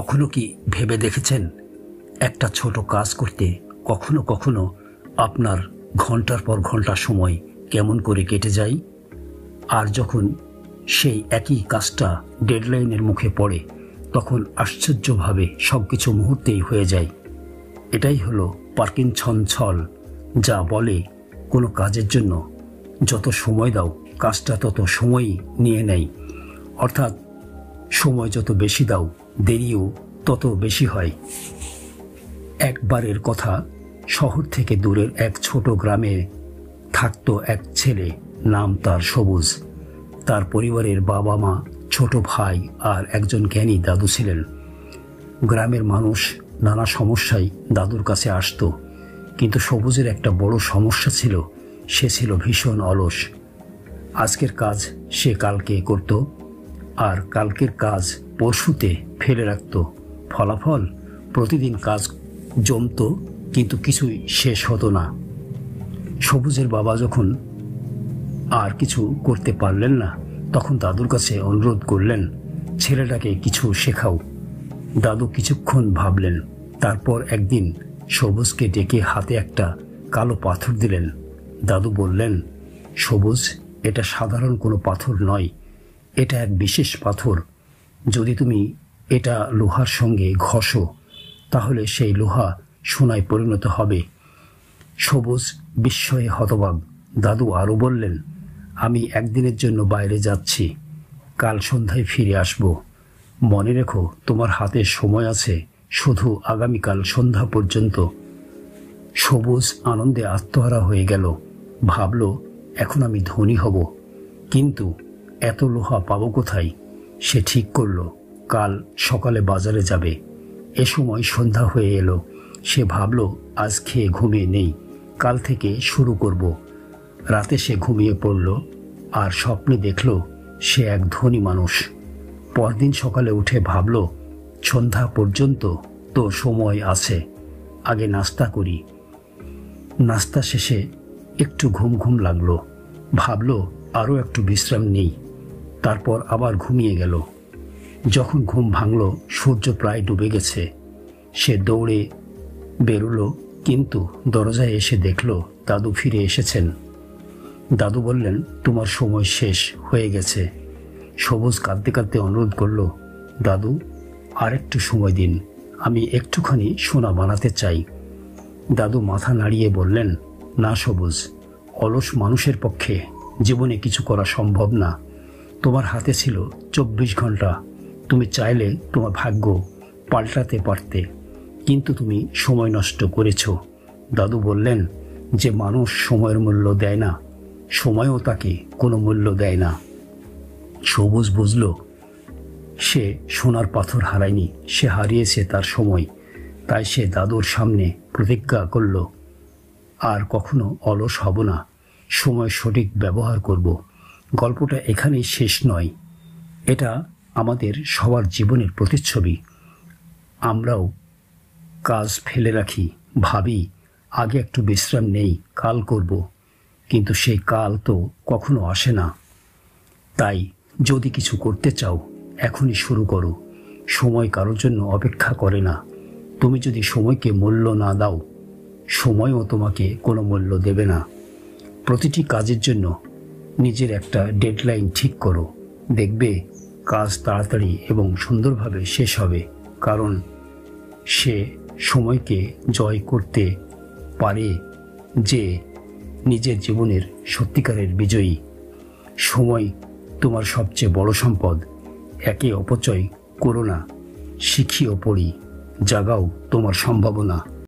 কখনো কি ভেবে দেখেছেন একটা ছোট কাজ করতে কখনো কখনো আপনার ঘন্টার পর ঘন্টা সময় কেমন করে কেটে যায়, আর যখন সেই একই কাজটা ডেডলাইনের মুখে পড়ে তখন আশ্চর্যভাবে সবকিছু মুহূর্তেই হয়ে যায়। এটাই হলো পার্কিনসন ছল, যা বলে কোনো কাজের জন্য যত সময় দাও কাজটা তত সময়ই নিয়ে নেয়। অর্থাৎ সময় যত বেশি দাও দেরিও তত বেশি হয়। একবারের কথা, শহর থেকে দূরের এক ছোট গ্রামে থাকতো এক ছেলে, নাম তার সবুজ। তার পরিবারের বাবা মা, ছোট ভাই আর একজন জ্ঞানী দাদু ছিলেন। গ্রামের মানুষ নানা সমস্যায় দাদুর কাছে আসতো, কিন্তু সবুজের একটা বড় সমস্যা ছিল, সে ছিল ভীষণ অলস। আজকের কাজ সে কালকে করত, আর কালকের কাজ পরশুতে ফেলে রাখত। ফলাফল, প্রতিদিন কাজ জমতো কিন্তু কিছুই শেষ হতো না। সবুজের বাবা যখন আর কিছু করতে পারলেন না, তখন দাদুর কাছে অনুরোধ করলেন, ছেলেটাকে কিছু শেখাও। দাদু কিছুক্ষণ ভাবলেন, তারপর একদিন সবুজকে ডেকে হাতে একটা কালো পাথর দিলেন। দাদু বললেন, সবুজ, এটা সাধারণ কোনো পাথর নয়, এটা এক বিশেষ পাথর। যদি তুমি এটা লোহার সঙ্গে ঘষো তাহলে সেই লোহা সোনায় পরিণত হবে। সবুজ বিস্ময়ে হতবাক। দাদু আরও বললেন, আমি একদিনের জন্য বাইরে যাচ্ছি, কাল সন্ধ্যায় ফিরে আসব। মনে রেখো, তোমার হাতে সময় আছে শুধু আগামীকাল সন্ধ্যা পর্যন্ত। সবুজ আনন্দে আত্মহারা হয়ে গেল। ভাবল, এখন আমি ধনী হব, কিন্তু এত লোহা পাবো কোথায়? সে ঠিক করল, কাল সকালে বাজারে যাবে। এ সময় সন্ধ্যা হয়ে এলো। সে ভাবল, আজ খেয়ে ঘুমিয়ে নেই, কাল থেকে শুরু করব। রাতে সে ঘুমিয়ে পড়ল আর স্বপ্নে দেখল সে এক ধনী মানুষ। পরদিন সকালে উঠে ভাবল, সন্ধ্যা পর্যন্ত তো সময় আছে, আগে নাস্তা করি। নাস্তা শেষে একটু ঘুম ঘুম লাগলো। ভাবল, আরও একটু বিশ্রাম নেই। তারপর আবার ঘুমিয়ে গেল। যখন ঘুম ভাঙল, সূর্য প্রায় ডুবে গেছে। সে দৌড়ে বেরোলো, কিন্তু দরজায় এসে দেখল দাদু ফিরে এসেছেন। দাদু বললেন, তোমার সময় শেষ হয়ে গেছে। সবুজ কাঁদতে কাঁদতে অনুরোধ করল, দাদু, আর একটু সময় দিন, আমি একটুখানি সোনা বানাতে চাই। দাদু মাথা নাড়িয়ে বললেন, না সবুজ, অলস মানুষের পক্ষে জীবনে কিছু করা সম্ভব না। তোমার হাতে ছিল 24 ঘন্টা, তুমি চাইলে তোমার ভাগ্য পাল্টাতে পারতে, কিন্তু তুমি সময় নষ্ট করেছ। দাদু বললেন, যে মানুষ সময়ের মূল্য দেয় না, সময়ও তাকে কোনো মূল্য দেয় না। সবুজ বুঝল, সে সোনার পাথর হারায়নি, সে হারিয়েছে তার সময়। তাই সে দাদুর সামনে প্রতিজ্ঞা করল, আর কখনো অলস হব না, সময় সঠিক ব্যবহার করব। গল্পটা এখানেই শেষ নয়, এটা আমাদের সবার জীবনের প্রতিচ্ছবি। আমরাও কাজ ফেলে রাখি, ভাবি আগে একটু বিশ্রাম নেই, কাল করব, কিন্তু সেই কাল তো কখনো আসে না। তাই যদি কিছু করতে চাও, এখনই শুরু করো। সময় কারোর জন্য অপেক্ষা করে না। তুমি যদি সময়কে মূল্য না দাও, সময়ও তোমাকে কোনো মূল্য দেবে না। প্রতিটি কাজের জন্য নিজের একটা ডেডলাইন ঠিক করো, দেখবে কাজ তাড়াতাড়ি এবং সুন্দরভাবে শেষ হবে, কারণ সে সময়কে জয় করতে পারে যে নিজের জীবনের সত্যিকারের বিজয়ী। সময় তোমার সবচেয়ে বড় সম্পদ। একে অপচয় করো না, শিখিও পড়ি, জাগাও তোমার সম্ভাবনা।